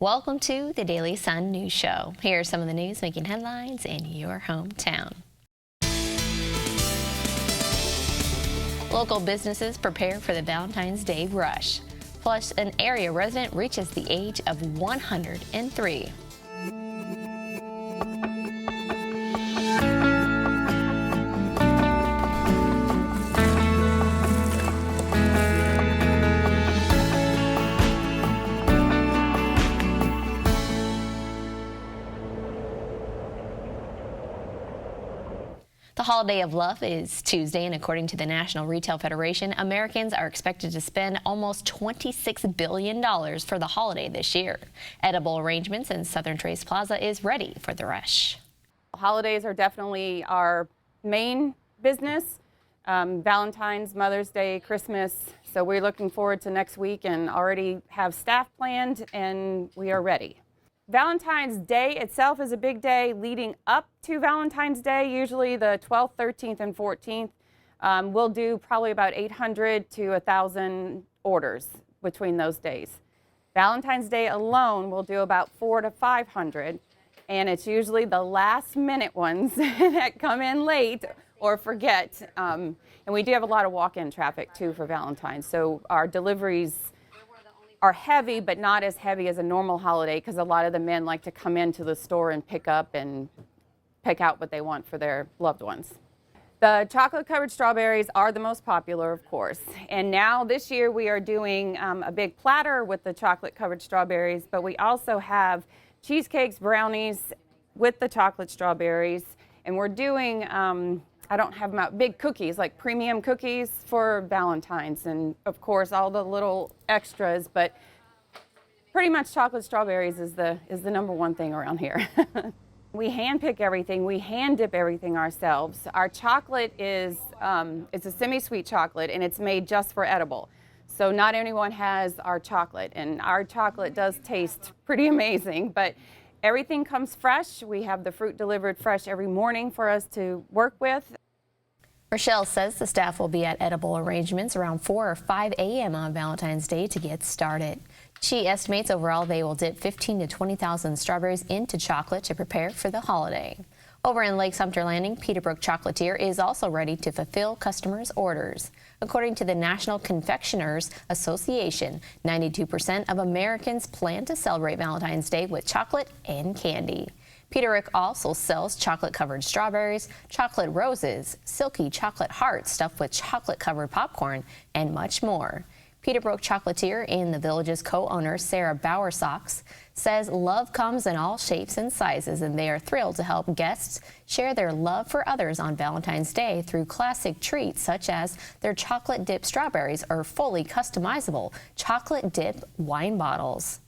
Welcome to the Daily Sun News Show. Here are some of the news making headlines in your hometown. Local businesses prepare for the Valentine's Day rush. Plus, an area resident reaches the age of 103. The Holiday of Love is Tuesday, and according to the National Retail Federation, Americans are expected to spend almost $26 billion for the holiday this year. Edible Arrangements in Southern Trace Plaza is ready for the rush. Holidays are definitely our main business. Valentine's, Mother's Day, Christmas. So we're looking forward to next week and already have staff planned, and we are ready. Valentine's Day itself is a big day leading up to Valentine's Day, usually the 12th, 13th, and 14th. We'll do probably about 800 to 1,000 orders between those days. Valentine's Day alone, we'll do about 400 to 500, and it's usually the last minute ones that come in late or forget. And we do have a lot of walk-in traffic too for Valentine's, so our deliveries are heavy, but not as heavy as a normal holiday because a lot of the men like to come into the store and pick out what they want for their loved ones. The chocolate-covered strawberries are the most popular, of course. And now this year we are doing a big platter with the chocolate-covered strawberries, but we also have cheesecakes, brownies with the chocolate strawberries. And we're doing, I don't have them out, big cookies, like premium cookies for Valentine's, and of course all the little extras, but pretty much chocolate strawberries is the number one thing around here. We hand pick everything, we hand dip everything ourselves. Our chocolate is, it's a semi-sweet chocolate, and it's made just for edible. So not everyone has our chocolate, and our chocolate does taste pretty amazing, but everything comes fresh. We have the fruit delivered fresh every morning for us to work with. Rochelle says the staff will be at Edible Arrangements around 4 or 5 a.m. on Valentine's Day to get started. She estimates overall they will dip 15,000 to 20,000 strawberries into chocolate to prepare for the holiday. Over in Lake Sumter Landing, Peterbrook Chocolatier is also ready to fulfill customers' orders. According to the National Confectioners Association, 92% of Americans plan to celebrate Valentine's Day with chocolate and candy. Peterbrook also sells chocolate-covered strawberries, chocolate roses, silky chocolate hearts stuffed with chocolate-covered popcorn, and much more. Peterbrook Chocolatier and the Village's co-owner, Sarah Bowersox, says love comes in all shapes and sizes, and they are thrilled to help guests share their love for others on Valentine's Day through classic treats such as their chocolate-dipped strawberries or fully customizable chocolate-dipped wine bottles.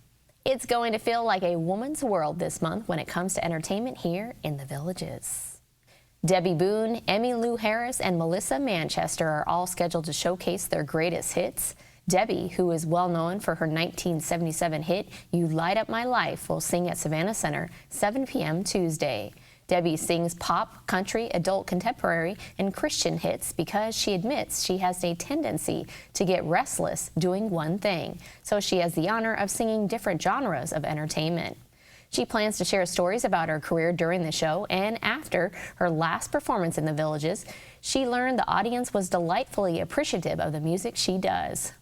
It's going to feel like a woman's world this month when it comes to entertainment here in the Villages. Debbie Boone, Emmylou Harris, and Melissa Manchester are all scheduled to showcase their greatest hits. Debbie, who is well known for her 1977 hit, You Light Up My Life, will sing at Savannah Center 7 p.m. Tuesday. Debbie sings pop, country, adult contemporary, and Christian hits because she admits she has a tendency to get restless doing one thing, so she has the honor of singing different genres of entertainment. She plans to share stories about her career during the show, and after her last performance in the Villages, she learned the audience was delightfully appreciative of the music she does.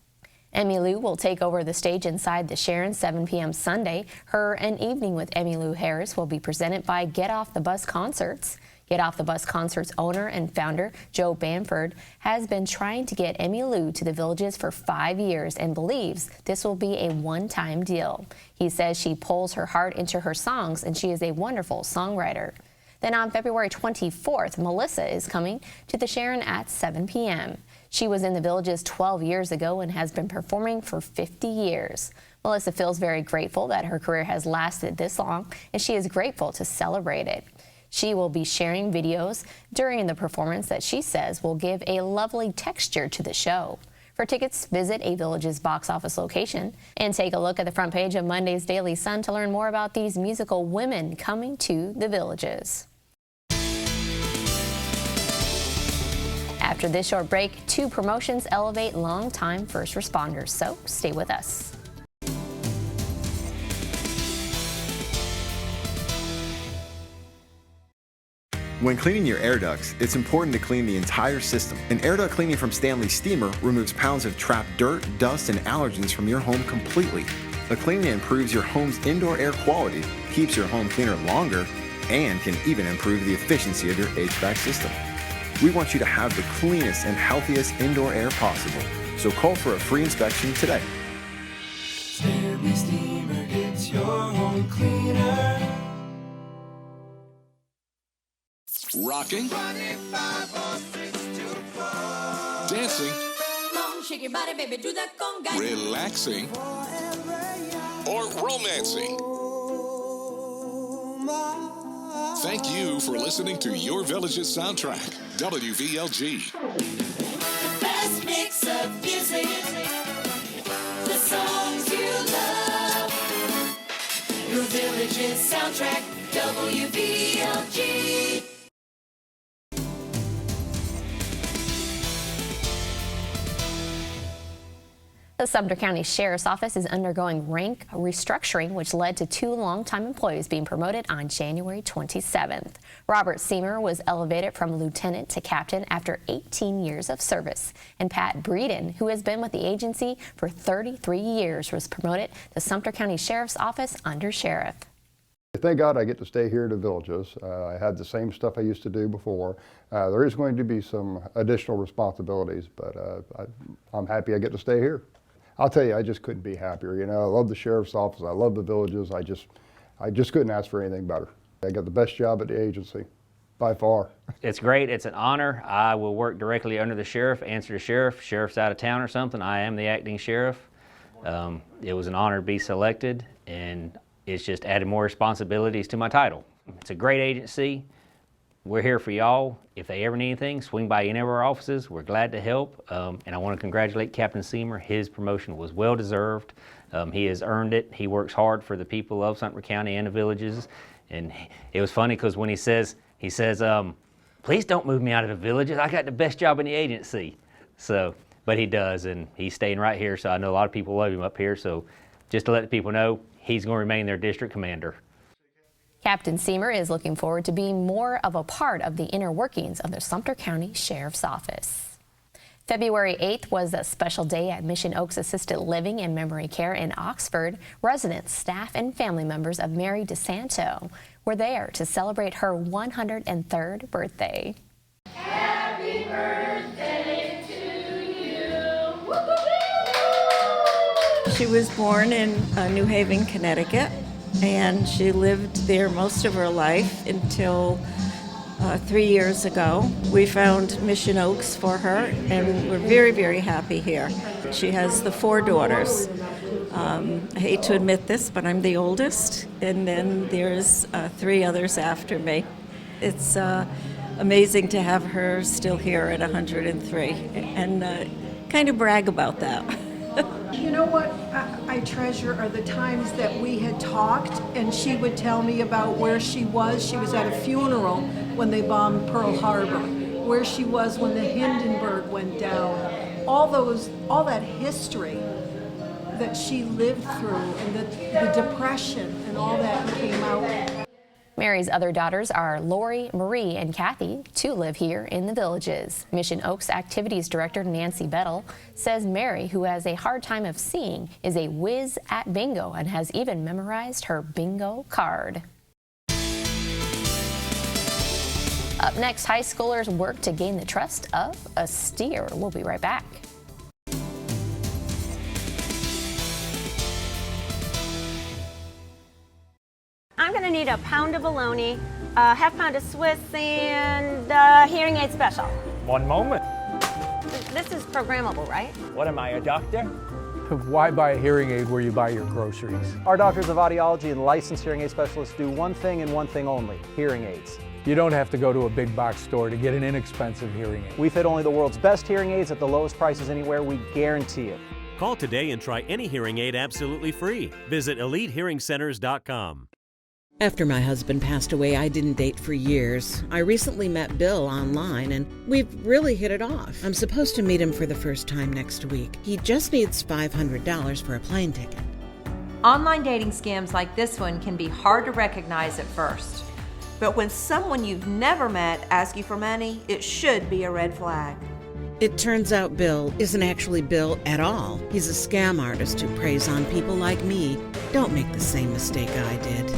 Emmylou will take over the stage inside the Sharon 7 p.m. Sunday. Her An Evening with Emmylou Harris will be presented by Get Off the Bus Concerts. Get Off the Bus Concerts owner and founder Joe Bamford has been trying to get Emmylou to the Villages for 5 years and believes this will be a one-time deal. He says she pulls her heart into her songs, and she is a wonderful songwriter. Then on February 24th, Melissa is coming to the Sharon at 7 p.m. She was in the Villages 12 years ago and has been performing for 50 years. Melissa feels very grateful that her career has lasted this long, and she is grateful to celebrate it. She will be sharing videos during the performance that she says will give a lovely texture to the show. For tickets, visit a Villages box office location and take a look at the front page of Monday's Daily Sun to learn more about these musical women coming to the Villages. After this short break, 2 promotions elevate longtime first responders, so stay with us. When cleaning your air ducts, it's important to clean the entire system. An air duct cleaning from Stanley Steamer removes pounds of trapped dirt, dust, and allergens from your home completely. The cleaning improves your home's indoor air quality, keeps your home cleaner longer, and can even improve the efficiency of your HVAC system. We want you to have the cleanest and healthiest indoor air possible. So call for a free inspection today. Stanley Steamer gets your home cleaner. Rocking, dancing, Shake your body, baby, do that conga. relaxing, or romancing. Thank you for listening to Your Village's soundtrack, WVLG. Best mix of music, the songs you love. Your Village's soundtrack, WVLG. The Sumter County Sheriff's Office is undergoing rank restructuring, which led to 2 longtime employees being promoted on January 27th. Robert Seymour was elevated from lieutenant to captain after 18 years of service. And Pat Breeden, who has been with the agency for 33 years, was promoted to Sumter County Sheriff's Office under sheriff. Thank God I get to stay here at the Villages. I had the same stuff I used to do before. There is going to be some additional responsibilities, but I'm happy I get to stay here. I'll tell you, I just couldn't be happier. You know, I love the Sheriff's Office. I love the Villages. I just couldn't ask for anything better. I got the best job at the agency, by far. It's great. It's an honor. I will work directly under the sheriff, answer to sheriff. Sheriff's out of town or something, I am the acting sheriff. It was an honor to be selected, and it's just added more responsibilities to my title. It's a great agency. We're here for y'all. If they ever need anything, swing by any of our offices. We're glad to help. And I want to congratulate Captain Seymour. His promotion was well deserved. He has earned it. He works hard for the people of Sumter County and the Villages. And it was funny because when he says, please don't move me out of the Villages. I got the best job in the agency. So, but he does, and he's staying right here. So I know a lot of people love him up here. So just to let the people know, he's going to remain their district commander. Captain Seymour is looking forward to being more of a part of the inner workings of the Sumter County Sheriff's Office. February 8th was a special day at Mission Oaks Assisted Living and Memory Care in Oxford. Residents, staff, and family members of Mary DeSanto were there to celebrate her 103rd birthday. Happy birthday to you. She was born in New Haven, Connecticut, and she lived there most of her life until 3 years ago. We found Mission Oaks for her, and we're very, very happy here. She has the 4 daughters. I hate to admit this, but I'm the oldest, and then there's 3 others after me. It's amazing to have her still here at 103, and kind of brag about that. You know what I treasure are the times that we had talked and she would tell me about where she was. She was at a funeral when they bombed Pearl Harbor, where she was when the Hindenburg went down. All that history that she lived through, and the Depression and all that came out. Mary's other daughters are Lori, Marie, and Kathy. 2 live here in the Villages. Mission Oaks Activities Director Nancy Bettel says Mary, who has a hard time of seeing, is a whiz at bingo and has even memorized her bingo card. Up next, high schoolers work to gain the trust of a steer. We'll be right back. I'm going to need a pound of bologna, a half pound of Swiss, and hearing aid special. One moment. This is programmable, right? What am I, a doctor? Why buy a hearing aid where you buy your groceries? Our doctors of audiology and licensed hearing aid specialists do one thing and one thing only, hearing aids. You don't have to go to a big box store to get an inexpensive hearing aid. We fit only the world's best hearing aids at the lowest prices anywhere, we guarantee it. Call today and try any hearing aid absolutely free. Visit EliteHearingCenters.com. After my husband passed away, I didn't date for years. I recently met Bill online, and we've really hit it off. I'm supposed to meet him for the first time next week. He just needs $500 for a plane ticket. Online dating scams like this one can be hard to recognize at first. But when someone you've never met asks you for money, it should be a red flag. It turns out Bill isn't actually Bill at all. He's a scam artist who preys on people like me. Don't make the same mistake I did.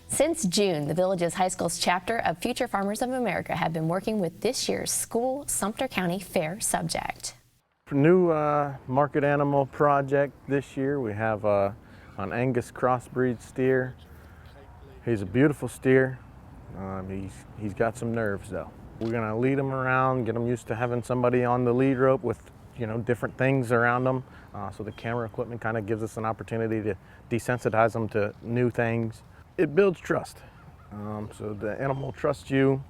Since June, the Villages High School's chapter of Future Farmers of America have been working with this year's school Sumter County Fair subject. New market animal project this year, we have an Angus crossbreed steer. He's a beautiful steer. He's got some nerves though. We're gonna lead him around, get him used to having somebody on the lead rope with different things around him. So the camera equipment kind of gives us an opportunity to desensitize them to new things. It builds trust. So the animal trusts you.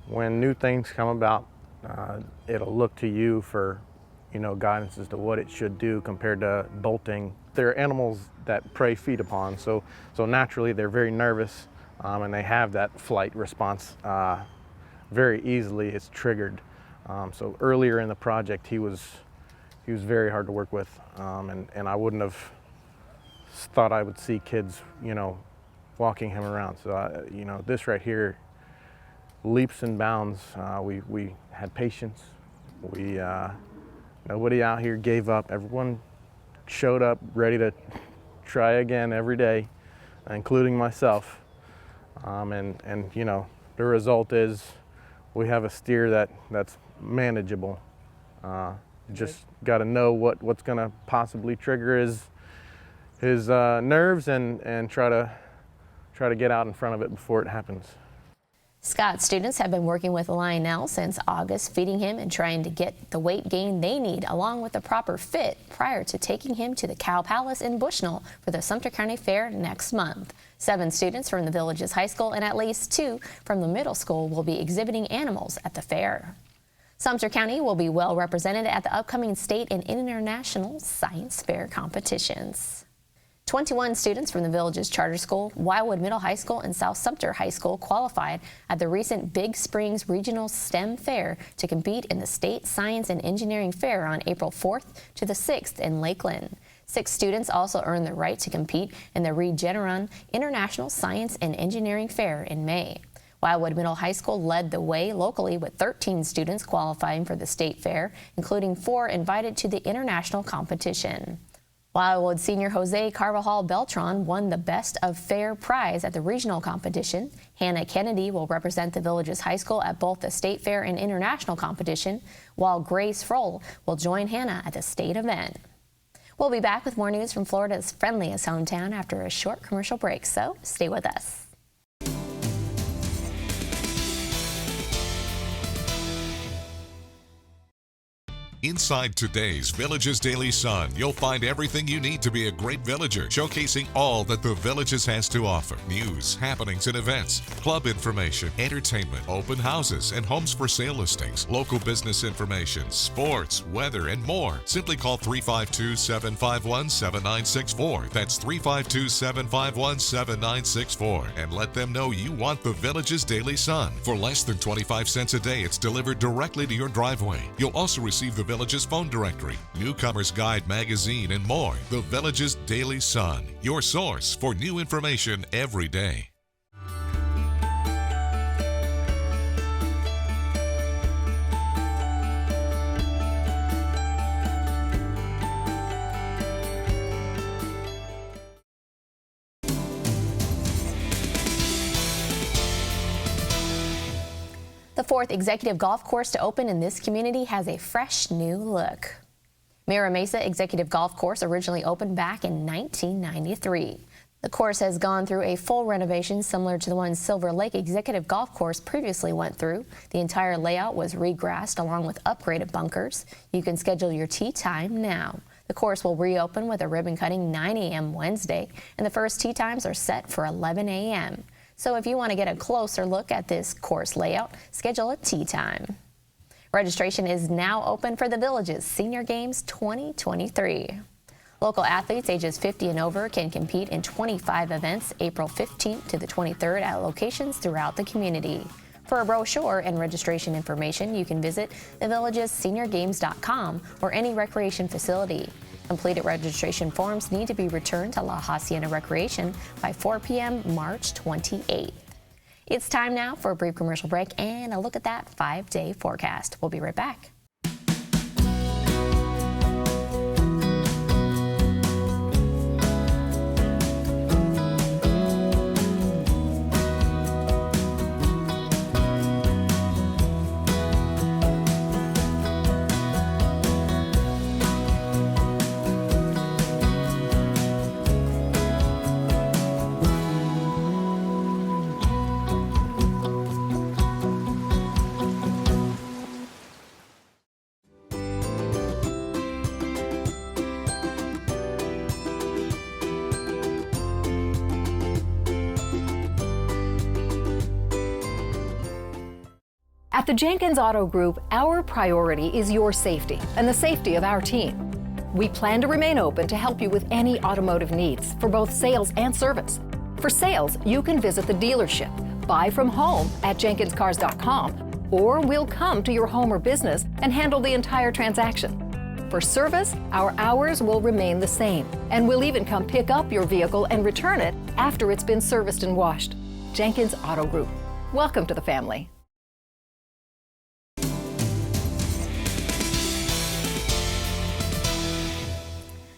When new things come about, it'll look to you for guidance as to what it should do compared to bolting. They're animals that prey feed upon, so naturally they're very nervous, and they have that flight response very easily. It's triggered. So earlier in the project, he was very hard to work with, and I wouldn't have thought I would see kids, walking him around. So this right here, leaps and bounds. We had patience. Nobody out here gave up. Everyone showed up ready to try again every day, including myself. And the result is we have a steer that's manageable. Just got to know what's going to possibly trigger his nerves and try to get out in front of it before it happens. Scott students have been working with Lionel since August, feeding him and trying to get the weight gain they need along with the proper fit prior to taking him to the Cow Palace in Bushnell for the Sumter County Fair next month. 7 students from the Villages High School and at least 2 from the middle school will be exhibiting animals at the fair. Sumter County will be well represented at the upcoming state and international science fair competitions. 21 students from the Villages Charter School, Wildwood Middle High School, and South Sumter High School qualified at the recent Big Springs Regional STEM Fair to compete in the State Science and Engineering Fair on April 4th to the 6th in Lakeland. 6 students also earned the right to compete in the Regeneron International Science and Engineering Fair in May. Wildwood Middle High School led the way locally with 13 students qualifying for the state fair, including 4 invited to the international competition. Wildwood senior Jose Carvajal Beltran won the Best of Fair prize at the regional competition. Hannah Kennedy will represent the Villages High School at both the state fair and international competition, while Grace Frohl will join Hannah at the state event. We'll be back with more news from Florida's friendliest hometown after a short commercial break, so stay with us. Inside today's Villages Daily Sun, you'll find everything you need to be a great villager, showcasing all that the Villages has to offer. News, happenings and events, club information, entertainment, open houses and homes for sale listings, local business information, sports, weather, and more. Simply call 352-751-7964. That's 352-751-7964. And let them know you want the Villages Daily Sun. For less than 25 cents a day, it's delivered directly to your driveway. You'll also receive the Villages phone directory, Newcomer's Guide magazine, and more. The Villages Daily Sun, your source for new information every day. The 4th executive golf course to open in this community has a fresh new look. Mira Mesa Executive Golf Course originally opened back in 1993. The course has gone through a full renovation similar to the one Silver Lake Executive Golf Course previously went through. The entire layout was regrassed along with upgraded bunkers. You can schedule your tee time now. The course will reopen with a ribbon cutting 9 a.m. Wednesday, and the first tee times are set for 11 a.m. So if you want to get a closer look at this course layout, schedule a tee time. Registration is now open for the Villages Senior Games 2023. Local athletes ages 50 and over can compete in 25 events April 15th to the 23rd at locations throughout the community. For a brochure and registration information, you can visit thevillageseniorgames.com or any recreation facility. Completed registration forms need to be returned to La Hacienda Recreation by 4 p.m. March 28th. It's time now for a brief commercial break and a look at that 5-day forecast. We'll be right back. At the Jenkins Auto Group, our priority is your safety and the safety of our team. We plan to remain open to help you with any automotive needs for both sales and service. For sales, you can visit the dealership, buy from home at jenkinscars.com, or we'll come to your home or business and handle the entire transaction. For service, our hours will remain the same, and we'll even come pick up your vehicle and return it after it's been serviced and washed. Jenkins Auto Group. Welcome to the family.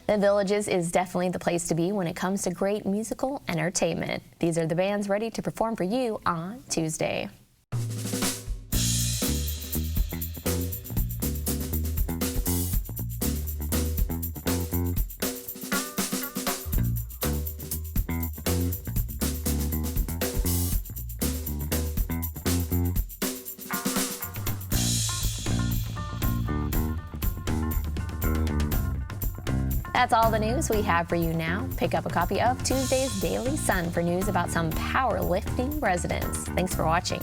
The Villages is definitely the place to be when it comes to great musical entertainment. These are the bands ready to perform for you on Tuesday. That's all the news we have for you now. Pick up a copy of Tuesday's Daily Sun for news about some powerlifting residents. Thanks for watching.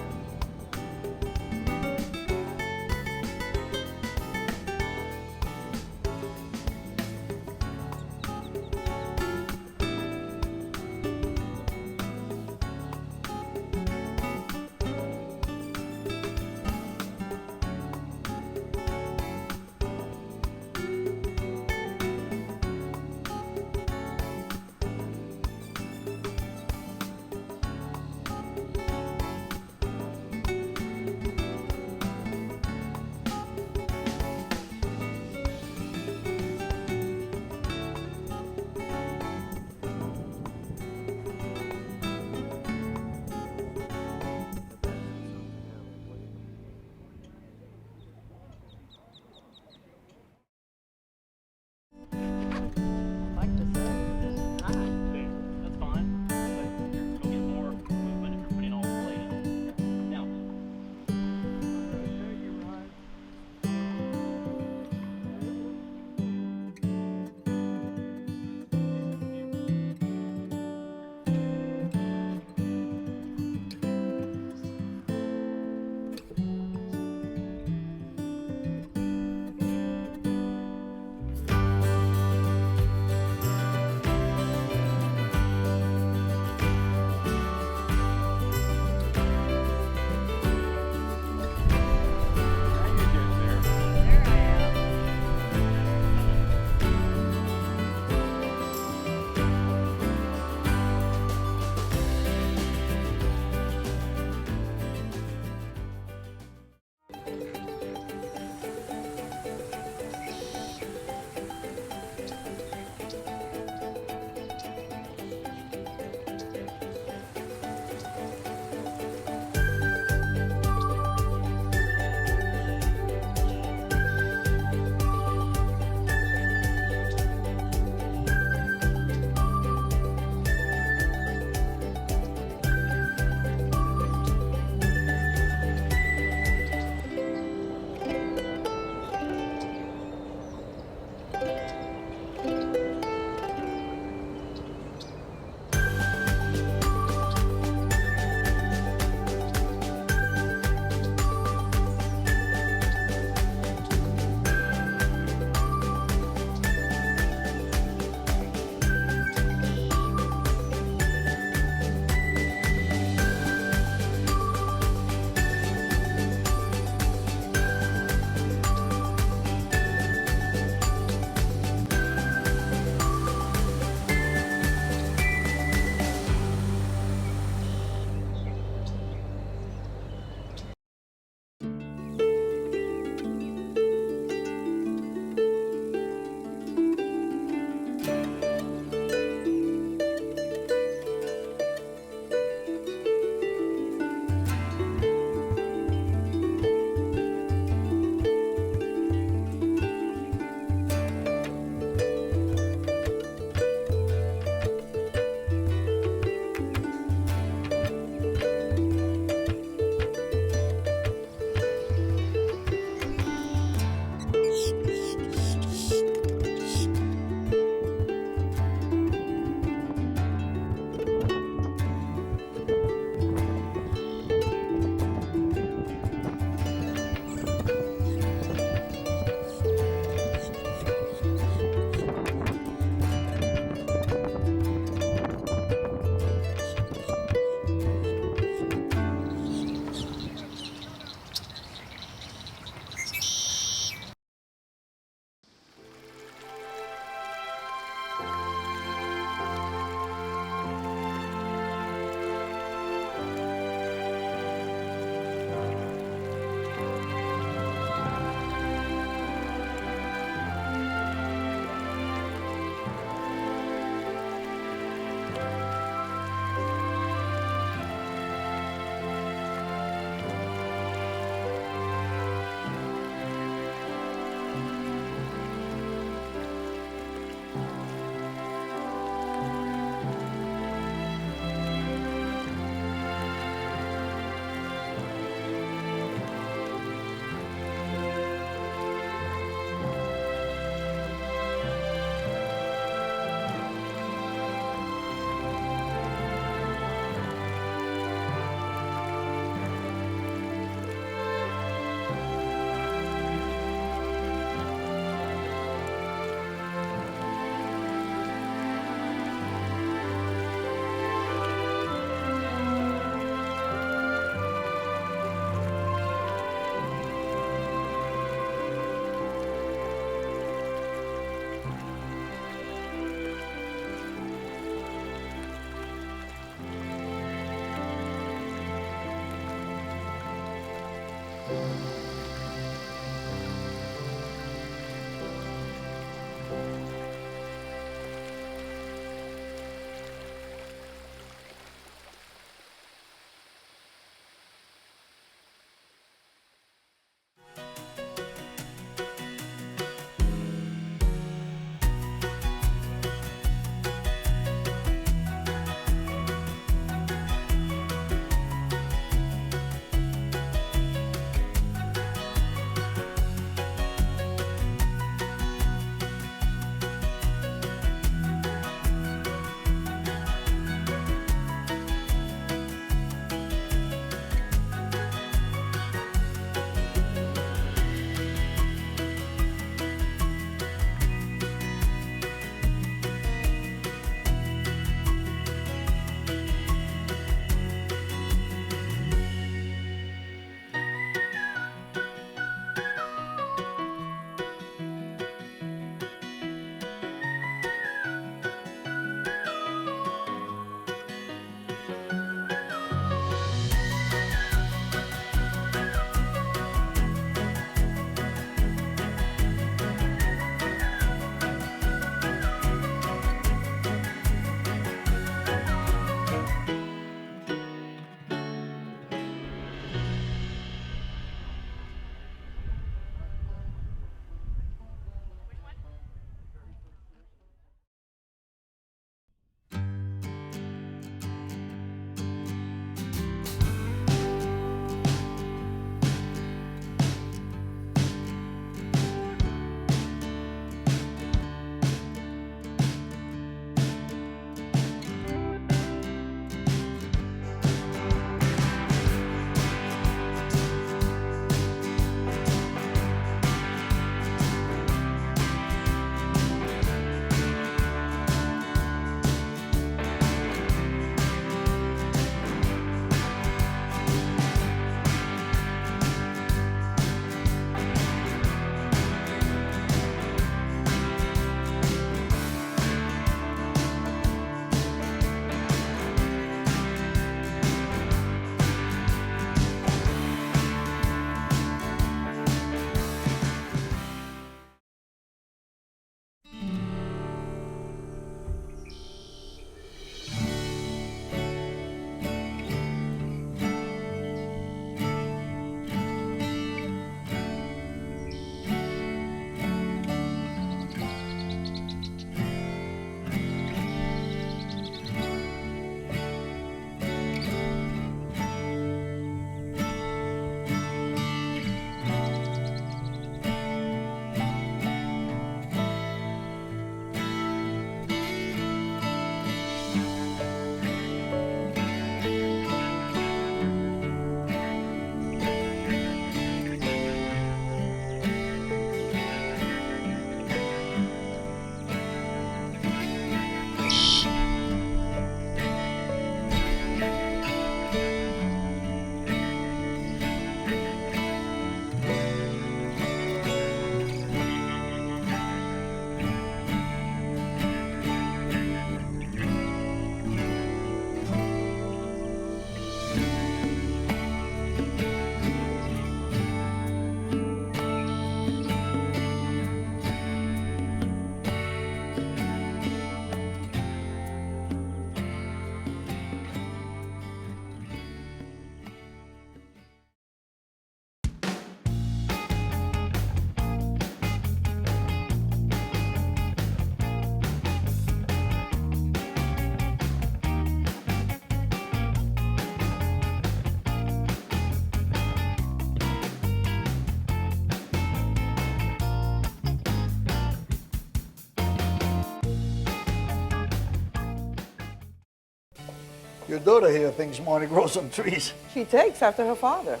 Your daughter here thinks money grows on trees. She takes after her father.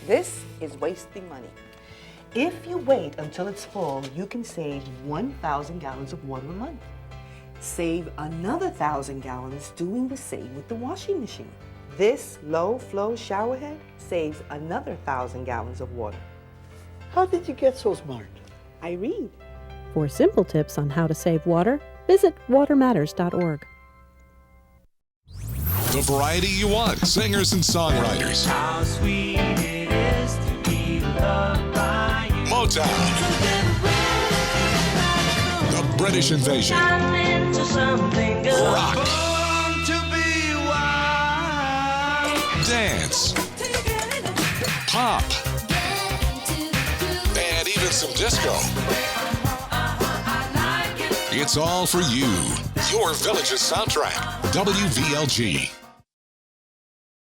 This is wasting money. If you wait until it's full, you can save 1,000 gallons of water a month. Save another 1,000 gallons doing the same with the washing machine. This low-flow shower head saves another 1,000 gallons of water. How did you get so smart? I read. For simple tips on how to save water, visit watermatters.org. The variety you want. Singers and songwriters. How sweet it is to be loved by you. Motown. The British Invasion. Rock. Born to be wild. Dance. Pop. And even some disco. It's all for you. Your Village's soundtrack. WVLG.